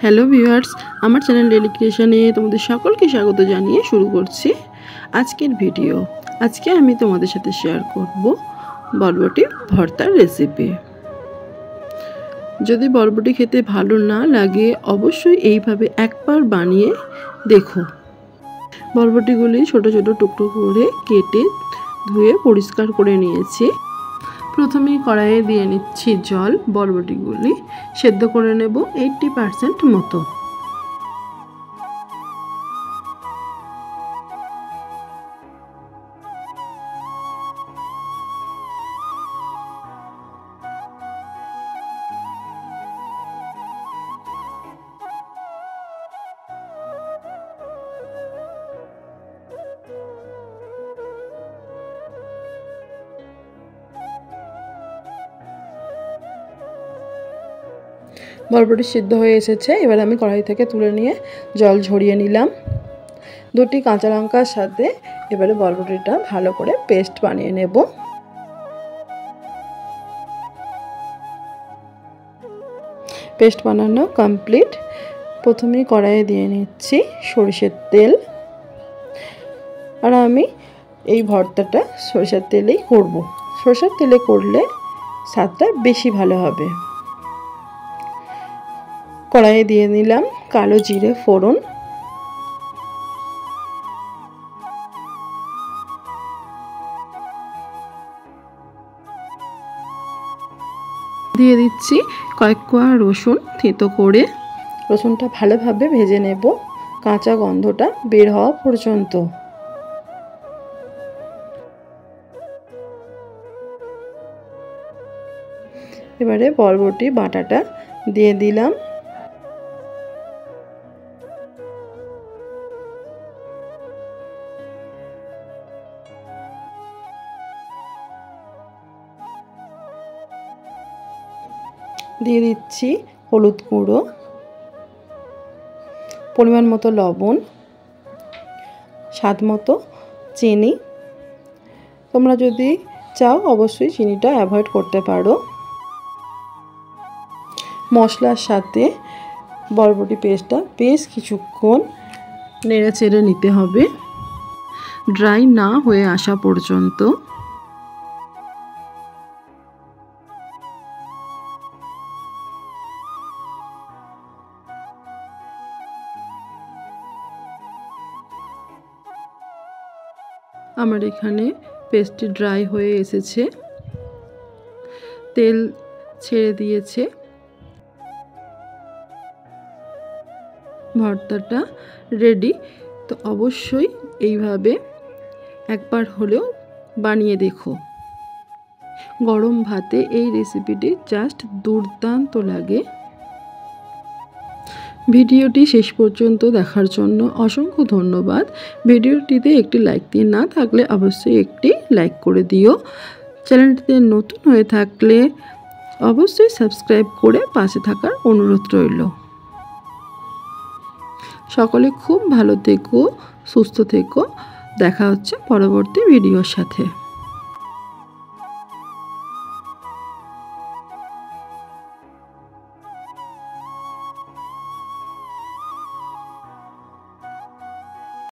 Hello viewers, আমার channel daily ক্রিয়েশনে তোমাদের সকলকে স্বাগত জানিয়ে শুরু করছি আজকের ভিডিও। আজকে আমি তোমাদের সাথে শেয়ার করব বরবটি ভর্তার রেসিপি। যদি বরবটি খেতে ভালো না লাগে অবশ্যই এইভাবে একবার বানিয়ে দেখো। বরবটিগুলি ছোট ছোট টুকরো করে কেটে ধুয়ে পরিষ্কার করে নিয়েছি। প্রথমেই কড়াইয়ে দিয়ে নিচ্ছি জল। বরবটিগুলি সেদ্ধ করে নেব 80% মতো। বরবটি সিদ্ধ হয়ে এসেছে। এবার আমি কড়াই থেকে তুলে নিয়ে জল ঝরিয়ে নিলাম। দুটি কাঁচা লঙ্কার সাথে এবারে বরবটিটা ভালো করে পেস্ট বানিয়ে নেব। পেস্ট বানানো কমপ্লিট। প্রথমেই কড়াইয়ে দিয়ে নিচ্ছি সরিষার তেল। আর আমি এই ভর্তাটা সরিষার তেলেই করব। সরিষার তেলে করলে স্বাদটা বেশি ভালো হবে। কড়াইয়ে দিয়ে নিলাম কালো জিরে ফোড়ন। দিয়ে দিচ্ছি কয়েক কোয়া রসুন থেঁতো করে। রসুনটা ভালোভাবে ভেজে নেব কাঁচা গন্ধটা বের হওয়া পর্যন্ত। এবারে বরবটি বাটাটা দিয়ে দিলাম। দিয়ে দিচ্ছি হলুদ গুঁড়ো, পরিমাণ মতো লবণ, স্বাদ মতো চিনি। তোমরা যদি চাও অবশ্যই চিনিটা অ্যাভয়েড করতে পারো। মশলার সাথে বরবটি পেস্টটা বেশ কিছুক্ষণ নেড়ে চেড়ে নিতে হবে ড্রাই না হয়ে আসা পর্যন্ত। আমার এখানে পেস্টটি ড্রাই হয়ে এসেছে, তেল ছেড়ে দিয়েছে। ভর্তাটা রেডি। তো অবশ্যই এইভাবে একবার হলেও বানিয়ে দেখো। গরম ভাতে এই রেসিপিটি জাস্ট দুর্দান্ত লাগে। ভিডিওটি শেষ পর্যন্ত দেখার জন্য অসংখ্য ধন্যবাদ। ভিডিওটিতে একটি লাইক দিয়ে না থাকলে অবশ্যই একটি লাইক করে দিও। চ্যানেলটিতে নতুন হয়ে থাকলে অবশ্যই সাবস্ক্রাইব করে পাশে থাকার অনুরোধ রইল। সকলে খুব ভালো থেকো, সুস্থ থেকো। দেখা হচ্ছে পরবর্তী ভিডিওর সাথে।